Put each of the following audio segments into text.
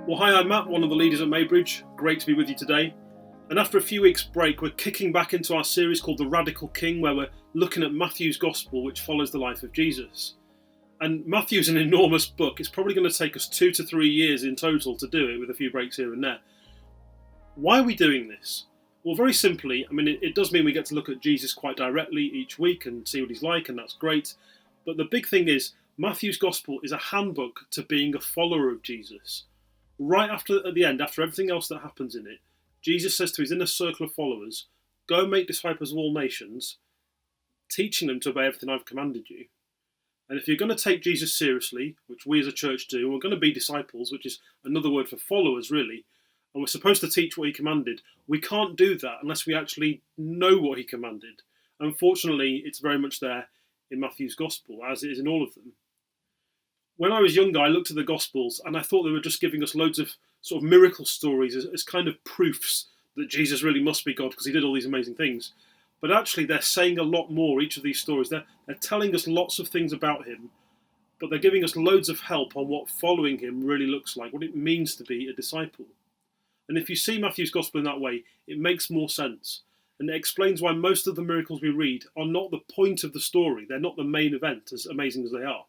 Well, hi, I'm Matt, one of the leaders at Maybridge. Great to be with you today. And after a few weeks' break, we're kicking back into our series called The Radical King, where we're looking at Matthew's Gospel, which follows the life of Jesus. And Matthew's an enormous book. It's probably going to take us 2 to 3 years in total to do it, with a few breaks here and there. Why are we doing this? Well, very simply, it does mean we get to look at Jesus quite directly each week and see what he's like, and that's great. But the big thing is, Matthew's Gospel is a handbook to being a follower of Jesus. Right at the end, after everything else that happens in it, Jesus says to his inner circle of followers, go and make disciples of all nations, teaching them to obey everything I've commanded you. And if you're going to take Jesus seriously, which we as a church do, and we're going to be disciples, which is another word for followers really, and we're supposed to teach what he commanded, we can't do that unless we actually know what he commanded. Unfortunately, it's very much there in Matthew's Gospel, as it is in all of them. When I was younger, I looked at the Gospels and I thought they were just giving us loads of sort of miracle stories as kind of proofs that Jesus really must be God because he did all these amazing things. But actually, they're saying a lot more, each of these stories. They're telling us lots of things about him, but they're giving us loads of help on what following him really looks like, what it means to be a disciple. And if you see Matthew's Gospel in that way, it makes more sense. And it explains why most of the miracles we read are not the point of the story. They're not the main event, as amazing as they are.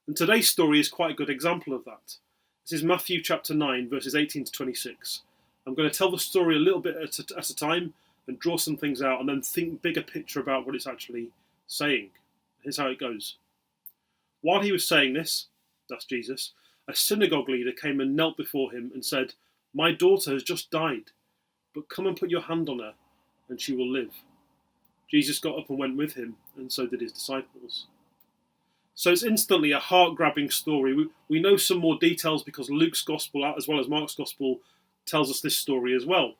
And today's story is quite a good example of that. This is Matthew chapter 9, verses 18 to 26. I'm going to tell the story a little bit at a time and draw some things out and then think bigger picture about what it's actually saying. Here's how it goes. While he was saying this, that's Jesus, a synagogue leader came and knelt before him and said, my daughter has just died, but come and put your hand on her and she will live. Jesus got up and went with him, and so did his disciples. So it's instantly a heart-grabbing story. We know some more details because Luke's Gospel, as well as Mark's Gospel, tells us this story as well.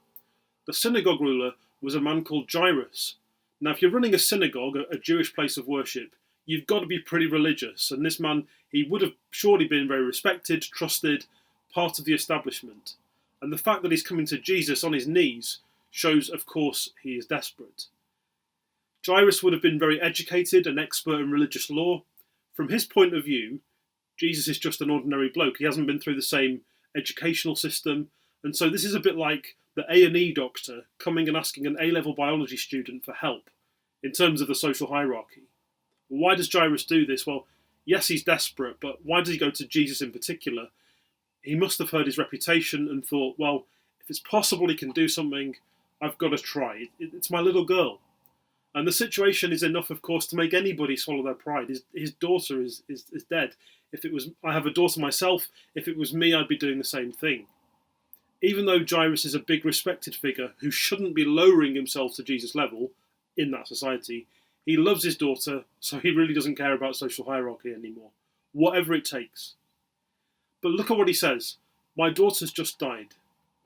The synagogue ruler was a man called Jairus. Now, if you're running a synagogue, a Jewish place of worship, you've got to be pretty religious. And this man, he would have surely been very respected, trusted, part of the establishment. And the fact that he's coming to Jesus on his knees shows, of course, he is desperate. Jairus would have been very educated, an expert in religious law. From his point of view, Jesus is just an ordinary bloke. He hasn't been through the same educational system. And so this is a bit like the A&E doctor coming and asking an A-level biology student for help in terms of the social hierarchy. Why does Jairus do this? Well, yes, he's desperate, but why does he go to Jesus in particular? He must have heard his reputation and thought, well, if it's possible he can do something, I've got to try. It's my little girl. And the situation is enough, of course, to make anybody swallow their pride. His daughter is dead. I have a daughter myself. If it was me, I'd be doing the same thing. Even though Jairus is a big respected figure who shouldn't be lowering himself to Jesus' level in that society, he loves his daughter, so he really doesn't care about social hierarchy anymore, whatever it takes. But look at what he says. My daughter's just died,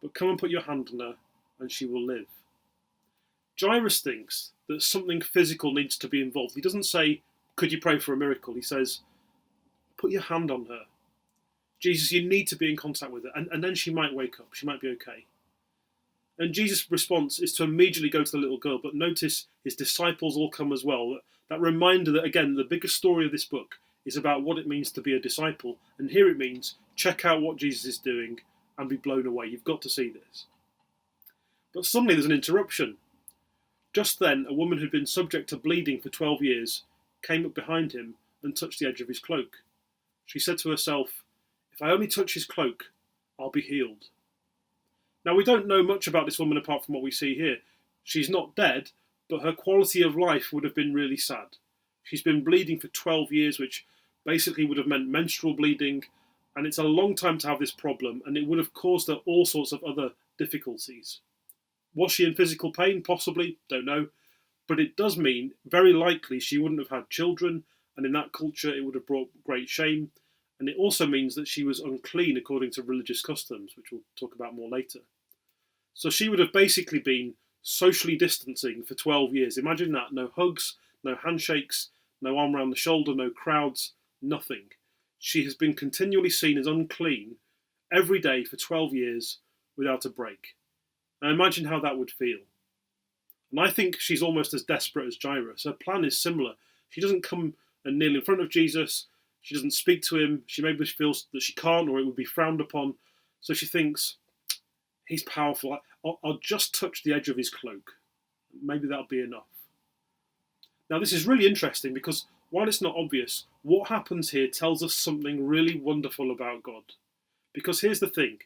but come and put your hand on her and she will live. Jairus thinks that something physical needs to be involved. He doesn't say, could you pray for a miracle? He says, put your hand on her. Jesus, you need to be in contact with her, and then she might wake up. She might be okay. And Jesus' response is to immediately go to the little girl, but notice his disciples all come as well. That reminder that, again, the biggest story of this book is about what it means to be a disciple. And here it means, check out what Jesus is doing and be blown away. You've got to see this. But suddenly there's an interruption. Just then, a woman who'd been subject to bleeding for 12 years came up behind him and touched the edge of his cloak. She said to herself, if I only touch his cloak, I'll be healed. Now, we don't know much about this woman apart from what we see here. She's not dead, but her quality of life would have been really sad. She's been bleeding for 12 years, which basically would have meant menstrual bleeding, and it's a long time to have this problem, and it would have caused her all sorts of other difficulties. Was she in physical pain? Possibly, don't know. But it does mean, very likely, she wouldn't have had children, and in that culture it would have brought great shame. And it also means that she was unclean according to religious customs, which we'll talk about more later. So she would have basically been socially distancing for 12 years. Imagine that. No hugs, no handshakes, no arm around the shoulder, no crowds, nothing. She has been continually seen as unclean every day for 12 years without a break. Now imagine how that would feel. And I think she's almost as desperate as Jairus. Her plan is similar. She doesn't come and kneel in front of Jesus. She doesn't speak to him. She maybe feels that she can't, or it would be frowned upon. So she thinks, he's powerful. I'll just touch the edge of his cloak. Maybe that'll be enough. Now, this is really interesting because while it's not obvious, what happens here tells us something really wonderful about God. Because here's the thing.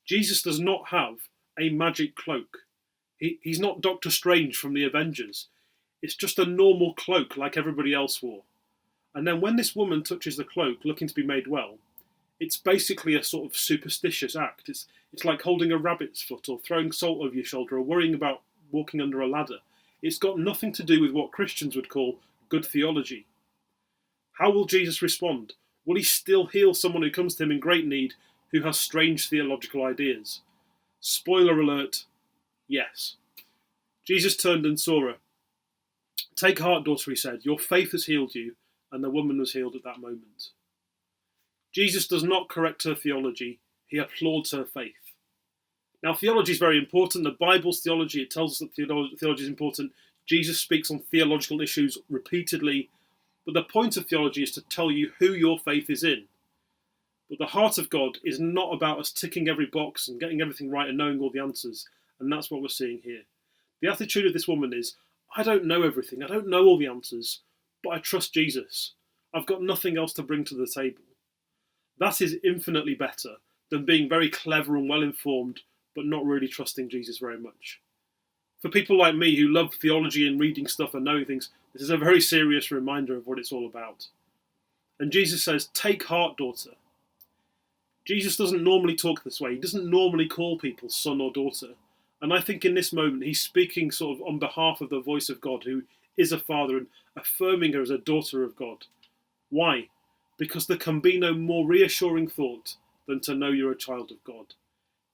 Jesus does not have a magic cloak. He's not Doctor Strange from the Avengers. It's just a normal cloak like everybody else wore. And then when this woman touches the cloak looking to be made well, it's basically a sort of superstitious act. It's like holding a rabbit's foot or throwing salt over your shoulder or worrying about walking under a ladder. It's got nothing to do with what Christians would call good theology. How will Jesus respond? Will he still heal someone who comes to him in great need who has strange theological ideas? Spoiler alert, yes. Jesus turned and saw her. Take heart, daughter, he said. Your faith has healed you. And the woman was healed at that moment. Jesus does not correct her theology. He applauds her faith. Now, theology is very important. The Bible's theology, it tells us that theology is important. Jesus speaks on theological issues repeatedly. But the point of theology is to tell you who your faith is in. But the heart of God is not about us ticking every box and getting everything right and knowing all the answers. And that's what we're seeing here. The attitude of this woman is, I don't know everything. I don't know all the answers. But I trust Jesus. I've got nothing else to bring to the table. That is infinitely better than being very clever and well-informed, but not really trusting Jesus very much. For people like me who love theology and reading stuff and knowing things, this is a very serious reminder of what it's all about. And Jesus says, take heart, daughter. Jesus doesn't normally talk this way. He doesn't normally call people son or daughter. And I think in this moment, he's speaking sort of on behalf of the voice of God, who is a father, and affirming her as a daughter of God. Why? Because there can be no more reassuring thought than to know you're a child of God,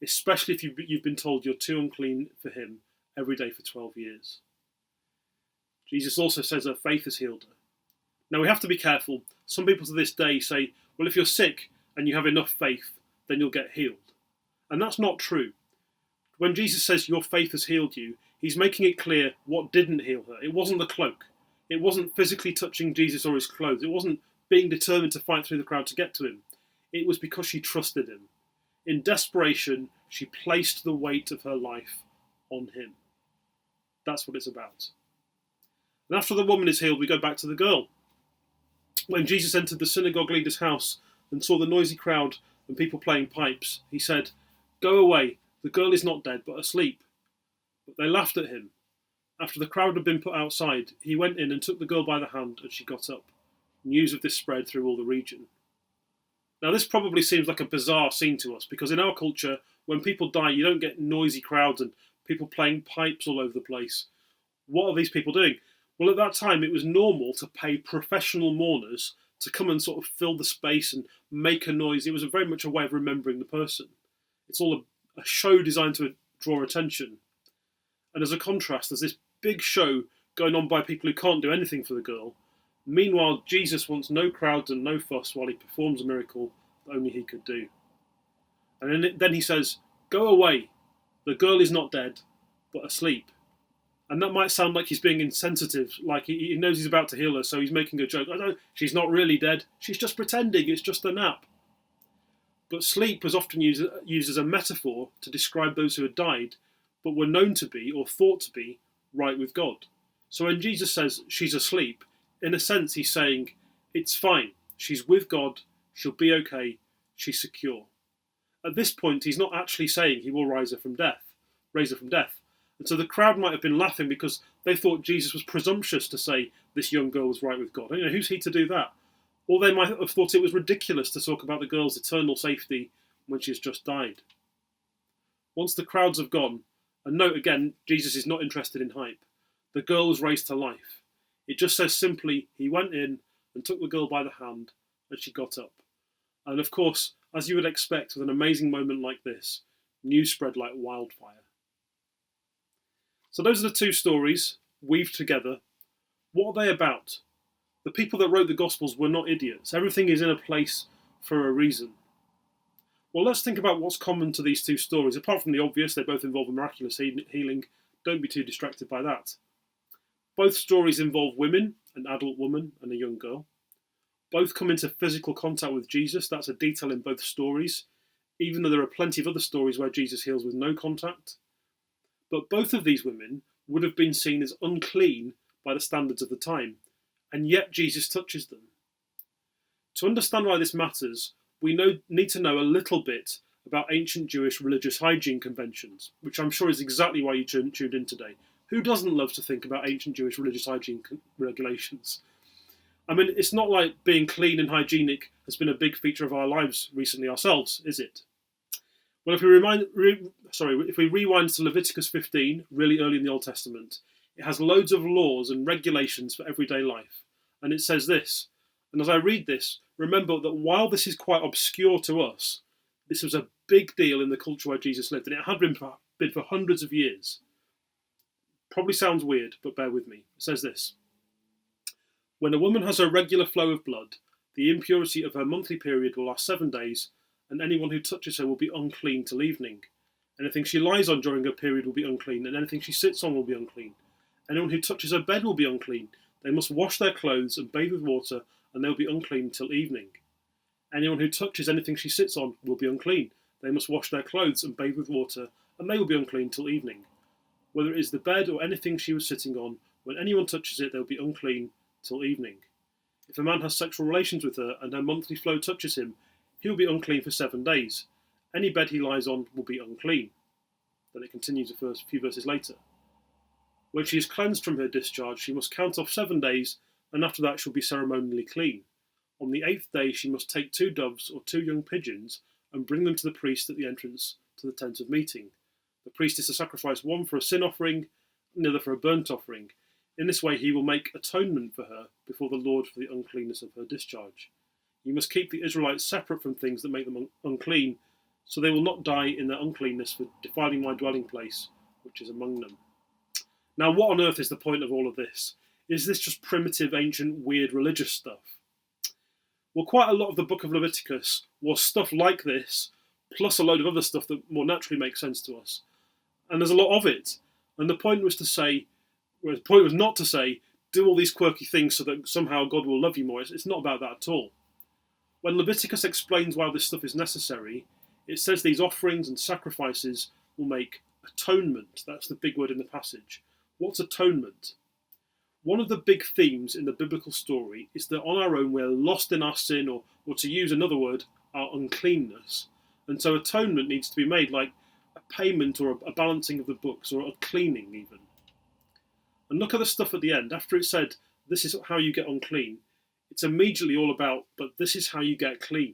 especially if you've been told you're too unclean for him every day for 12 years. Jesus also says her faith has healed her. Now, we have to be careful. Some people to this day say, well, if you're sick and you have enough faith, then you'll get healed. And that's not true. When Jesus says your faith has healed you, he's making it clear what didn't heal her. It wasn't the cloak. It wasn't physically touching Jesus or his clothes. It wasn't being determined to fight through the crowd to get to him. It was because she trusted him. In desperation, she placed the weight of her life on him. That's what it's about. And after the woman is healed, we go back to the girl. When Jesus entered the synagogue leader's house and saw the noisy crowd and people playing pipes, he said, "Go away, the girl is not dead, but asleep." But they laughed at him. After the crowd had been put outside, he went in and took the girl by the hand, and she got up. News of this spread through all the region. Now, this probably seems like a bizarre scene to us, because in our culture, when people die, you don't get noisy crowds and people playing pipes all over the place. What are these people doing? Well, at that time, it was normal to pay professional mourners to come and sort of fill the space and make a noise. It was very much a way of remembering the person. It's all a show designed to draw attention. And as a contrast, there's this big show going on by people who can't do anything for the girl. Meanwhile, Jesus wants no crowds and no fuss while he performs a miracle that only he could do. And then he says, "Go away. The girl is not dead, but asleep." And that might sound like he's being insensitive, like he knows he's about to heal her, so he's making a joke. She's not really dead. She's just pretending. It's just a nap. But sleep was often used as a metaphor to describe those who had died, but were known to be, or thought to be, right with God. So when Jesus says she's asleep, in a sense he's saying, it's fine. She's with God. She'll be okay. She's secure. At this point, he's not actually saying he will raise her from death. And so the crowd might have been laughing because they thought Jesus was presumptuous to say this young girl was right with God. Who's he to do that? Or they might have thought it was ridiculous to talk about the girl's eternal safety when she's just died. Once the crowds have gone, and note again, Jesus is not interested in hype, the girl was raised to life. It just says simply, he went in and took the girl by the hand, and she got up. And of course, as you would expect with an amazing moment like this, news spread like wildfire. So those are the two stories, weaved together. What are they about? The people that wrote the Gospels were not idiots. Everything is in a place for a reason. Well, let's think about what's common to these two stories. Apart from the obvious, they both involve a miraculous healing. Don't be too distracted by that. Both stories involve women, an adult woman and a young girl. Both come into physical contact with Jesus. That's a detail in both stories. even though there are plenty of other stories where Jesus heals with no contact. But both of these women would have been seen as unclean by the standards of the time, and yet Jesus touches them. To understand why this matters, we need to know a little bit about ancient Jewish religious hygiene conventions, which I'm sure is exactly why you tuned in today. Who doesn't love to think about ancient Jewish religious hygiene regulations? I mean, it's not like being clean and hygienic has been a big feature of our lives recently ourselves, is it? Well, if we rewind to Leviticus 15, really early in the Old Testament, it has loads of laws and regulations for everyday life. And it says this, and as I read this, remember that while this is quite obscure to us, this was a big deal in the culture where Jesus lived, and it had been for hundreds of years. Probably sounds weird, but bear with me. It says this. When a woman has a regular flow of blood, the impurity of her monthly period will last 7 days, and anyone who touches her will be unclean till evening. Anything she lies on during her period will be unclean, and anything she sits on will be unclean. Anyone who touches her bed will be unclean. They must wash their clothes and bathe with water, and they will be unclean till evening. Anyone who touches anything she sits on will be unclean. They must wash their clothes and bathe with water, and they will be unclean till evening. Whether it is the bed or anything she was sitting on, when anyone touches it, they will be unclean till evening. If a man has sexual relations with her and her monthly flow touches him, he will be unclean for 7 days. Any bed he lies on will be unclean. Then it continues a few verses later. When she is cleansed from her discharge, she must count off 7 days, and after that she'll be ceremonially clean. On the 8th day she must take 2 doves or 2 young pigeons and bring them to the priest at the entrance to the tent of meeting. The priest is to sacrifice one for a sin offering and the other for a burnt offering. In this way he will make atonement for her before the Lord for the uncleanness of her discharge. You must keep the Israelites separate from things that make them unclean, so they will not die in their uncleanness for defiling my dwelling place, which is among them. Now, what on earth is the point of all of this? Is this just primitive, ancient, weird religious stuff? Well, quite a lot of the book of Leviticus was stuff like this, plus a load of other stuff that more naturally makes sense to us. And there's a lot of it. And the point was not to say, do all these quirky things so that somehow God will love you more. It's not about that at all. When Leviticus explains why this stuff is necessary, it says these offerings and sacrifices will make atonement. That's the big word in the passage. What's atonement? One of the big themes in the biblical story is that on our own we're lost in our sin, or to use another word, our uncleanness. And so atonement needs to be made, like a payment or a balancing of the books, or a cleaning even. And look at the stuff at the end. After it said, this is how you get unclean, it's immediately all about, but this is how you get clean.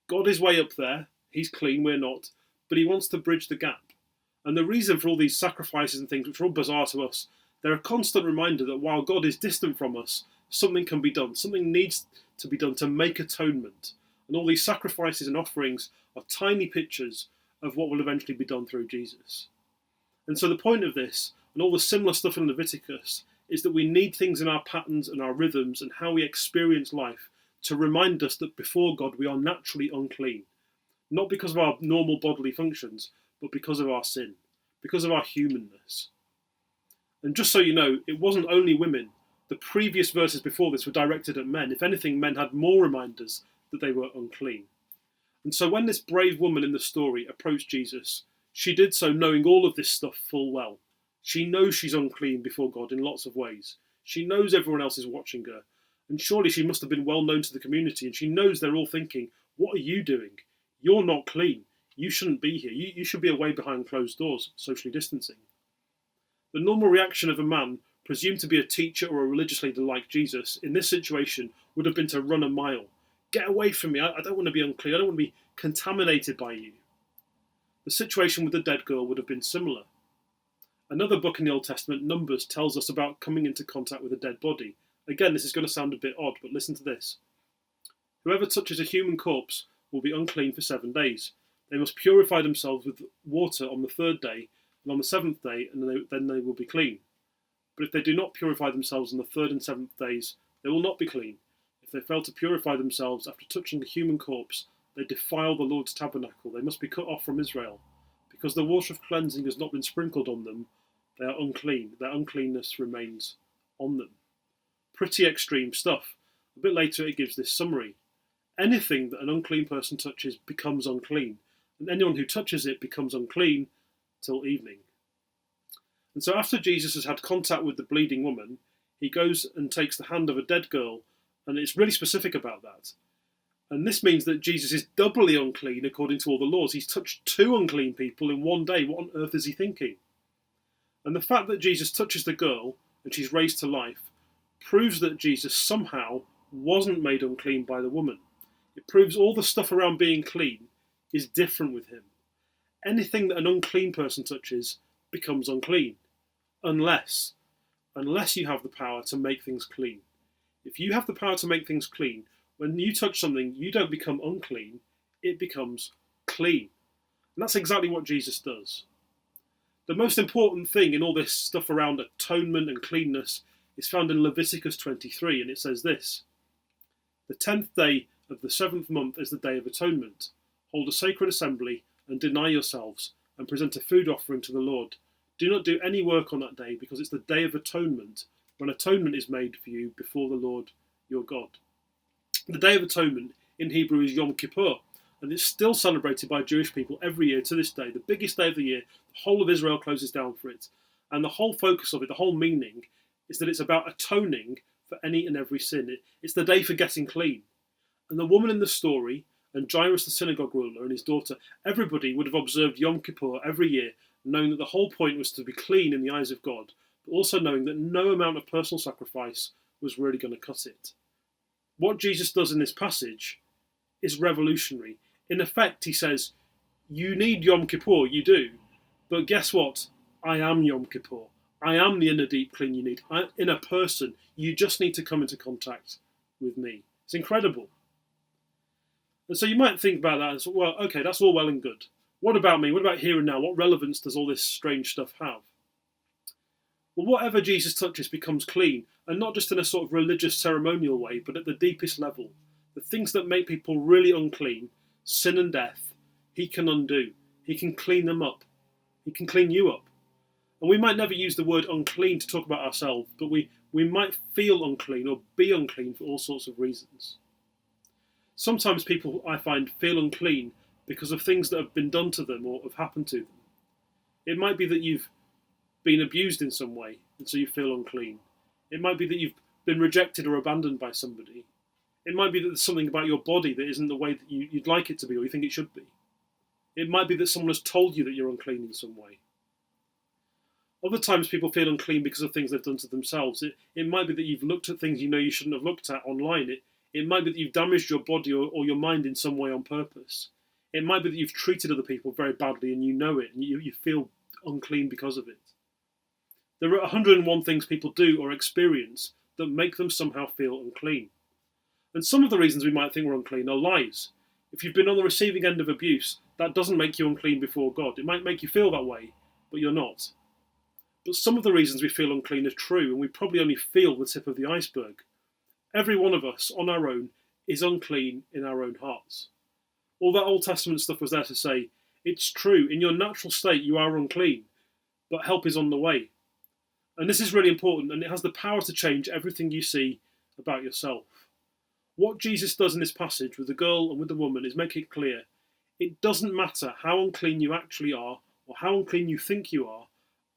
God is way up there. He's clean, we're not. But he wants to bridge the gap. And the reason for all these sacrifices and things, which are all bizarre to us, they're a constant reminder that while God is distant from us, something can be done. Something needs to be done to make atonement. And all these sacrifices and offerings are tiny pictures of what will eventually be done through Jesus. And so the point of this, and all the similar stuff in Leviticus, is that we need things in our patterns and our rhythms and how we experience life to remind us that before God we are naturally unclean. Not because of our normal bodily functions, but because of our sin, because of our humanness. And just so you know, it wasn't only women. The previous verses before this were directed at men. If anything, men had more reminders that they were unclean. And so when this brave woman in the story approached Jesus, she did so knowing all of this stuff full well. She knows she's unclean before God in lots of ways. She knows everyone else is watching her. And surely she must have been well known to the community, and she knows they're all thinking, what are you doing? You're not clean. You shouldn't be here. You should be away behind closed doors, socially distancing. The normal reaction of a man, presumed to be a teacher or a religious leader like Jesus, in this situation would have been to run a mile. Get away from me. I don't want to be unclean. I don't want to be contaminated by you. The situation with the dead girl would have been similar. Another book in the Old Testament, Numbers, tells us about coming into contact with a dead body. Again, this is going to sound a bit odd, but listen to this. Whoever touches a human corpse will be unclean for 7 days. They must purify themselves with water on the 3rd day, and on the 7th day, and then they will be clean. But if they do not purify themselves on the 3rd and 7th days, they will not be clean. If they fail to purify themselves after touching a human corpse, they defile the Lord's tabernacle. They must be cut off from Israel. Because the water of cleansing has not been sprinkled on them, they are unclean. Their uncleanness remains on them. Pretty extreme stuff. A bit later it gives this summary. Anything that an unclean person touches becomes unclean. and anyone who touches it becomes unclean till evening. And so after Jesus has had contact with the bleeding woman, he goes and takes the hand of a dead girl, and it's really specific about that. And this means that Jesus is doubly unclean according to all the laws. He's touched 2 unclean people in one day. What on earth is he thinking? And the fact that Jesus touches the girl and she's raised to life proves that Jesus somehow wasn't made unclean by the woman. It proves all the stuff around being clean is different with him. Anything that an unclean person touches becomes unclean, unless you have the power to make things clean. If you have the power to make things clean, when you touch something, you don't become unclean, it becomes clean. And that's exactly what Jesus does. The most important thing in all this stuff around atonement and cleanness is found in Leviticus 23, and it says this: "The 10th day of the 7th month is the day of atonement. Hold a sacred assembly and deny yourselves and present a food offering to the Lord. Do not do any work on that day, because it's the day of atonement, when atonement is made for you before the Lord your God." The Day of Atonement in Hebrew is Yom Kippur, and it's still celebrated by Jewish people every year to this day, the biggest day of the year. The whole of Israel closes down for it, and the whole focus of it, the whole meaning, is that it's about atoning for any and every sin. It's the day for getting clean. And the woman in the story, and Jairus the synagogue ruler and his daughter, everybody would have observed Yom Kippur every year, knowing that the whole point was to be clean in the eyes of God, but also knowing that no amount of personal sacrifice was really going to cut it. What Jesus does in this passage is revolutionary. In effect, he says, you need Yom Kippur, you do, but guess what? I am Yom Kippur. I am the inner deep clean you need. In a person, you just need to come into contact with me. It's incredible. And so you might think about that as, well, okay, that's all well and good. What about me? What about here and now? What relevance does all this strange stuff have? Well, whatever Jesus touches becomes clean, and not just in a sort of religious ceremonial way, but at the deepest level. The things that make people really unclean, sin and death, he can undo. He can clean them up. He can clean you up. And we might never use the word unclean to talk about ourselves, but we might feel unclean or be unclean for all sorts of reasons. Sometimes people, I find, feel unclean because of things that have been done to them or have happened to them. It might be that you've been abused in some way, and so you feel unclean. It might be that you've been rejected or abandoned by somebody. It might be that there's something about your body that isn't the way that you'd like it to be or you think it should be. It might be that someone has told you that you're unclean in some way. Other times people feel unclean because of things they've done to themselves. It might be that you've looked at things you know you shouldn't have looked at online. It might be that you've damaged your body or your mind in some way on purpose. It might be that you've treated other people very badly and you know it, and you feel unclean because of it. There are 101 things people do or experience that make them somehow feel unclean. And some of the reasons we might think we're unclean are lies. If you've been on the receiving end of abuse, that doesn't make you unclean before God. It might make you feel that way, but you're not. But some of the reasons we feel unclean are true, and we probably only feel the tip of the iceberg. Every one of us, on our own, is unclean in our own hearts. All that Old Testament stuff was there to say, it's true, in your natural state you are unclean, but help is on the way. And this is really important, and it has the power to change everything you see about yourself. What Jesus does in this passage with the girl and with the woman is make it clear, it doesn't matter how unclean you actually are, or how unclean you think you are,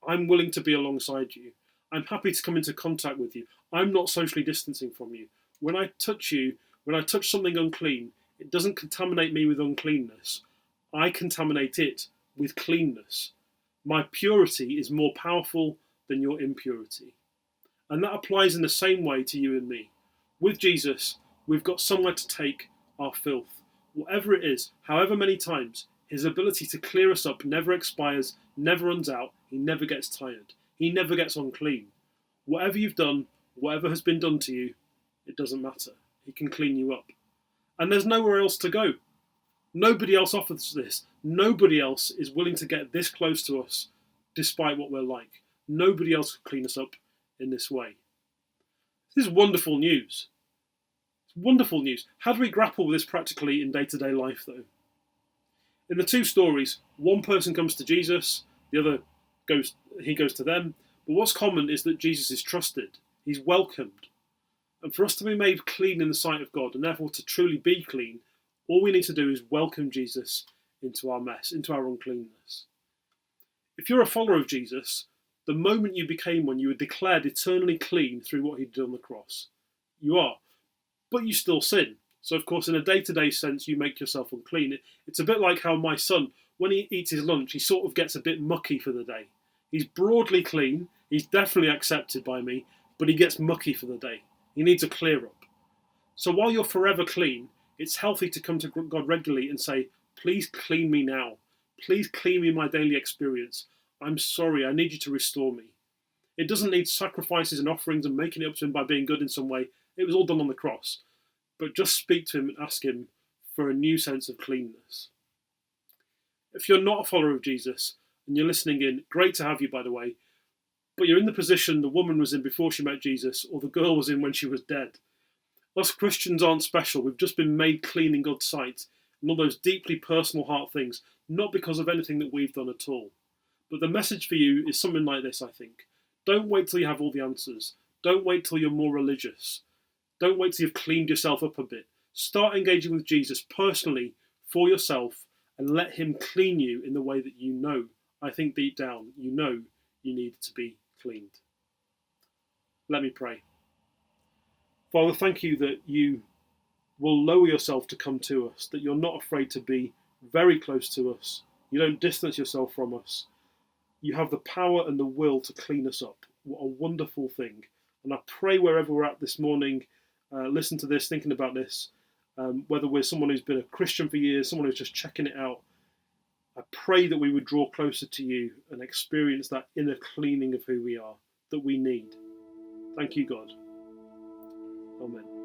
I'm willing to be alongside you. I'm happy to come into contact with you. I'm not socially distancing from you. When I touch you, when I touch something unclean, it doesn't contaminate me with uncleanness. I contaminate it with cleanness. My purity is more powerful than your impurity. And that applies in the same way to you and me. With Jesus, we've got somewhere to take our filth. Whatever it is, however many times, his ability to clear us up never expires, never runs out, he never gets tired. He never gets unclean. Whatever you've done, whatever has been done to you, it doesn't matter. He can clean you up. And there's nowhere else to go. Nobody else offers this. Nobody else is willing to get this close to us, despite what we're like. Nobody else can clean us up in this way. This is wonderful news. It's wonderful news. How do we grapple with this practically in day-to-day life, though? In the two stories, one person comes to Jesus, the other goes to them. But what's common is that Jesus is trusted. He's welcomed. And for us to be made clean in the sight of God, and therefore to truly be clean, all we need to do is welcome Jesus into our mess, into our uncleanness. If you're a follower of Jesus, the moment you became one, you were declared eternally clean through what he did on the cross. You are. But you still sin. So, of course, in a day-to-day sense, you make yourself unclean. It's a bit like how my son, when he eats his lunch, he sort of gets a bit mucky for the day. He's broadly clean. He's definitely accepted by me, but he gets mucky for the day. He needs a clear up. So while you're forever clean, it's healthy to come to God regularly and say, please clean me now. Please clean me in my daily experience. I'm sorry, I need you to restore me. It doesn't need sacrifices and offerings and making it up to him by being good in some way. It was all done on the cross. But just speak to him and ask him for a new sense of cleanness. If you're not a follower of Jesus and you're listening in, great to have you, by the way, but you're in the position the woman was in before she met Jesus, or the girl was in when she was dead. Us Christians aren't special. We've just been made clean in God's sight, and all those deeply personal heart things, not because of anything that we've done at all. But the message for you is something like this, I think. Don't wait till you have all the answers. Don't wait till you're more religious. Don't wait till you've cleaned yourself up a bit. Start engaging with Jesus personally for yourself and let him clean you in the way that you know. I think deep down, you know you need to be cleaned. Let me pray. Father, thank you that you will lower yourself to come to us, that you're not afraid to be very close to us. You don't distance yourself from us. You have the power and the will to clean us up. What a wonderful thing. And I pray wherever we're at this morning, listen to this, thinking about this, whether we're someone who's been a Christian for years, someone who's just checking it out, I pray that we would draw closer to you and experience that inner cleaning of who we are, that we need. Thank you, God. Amen.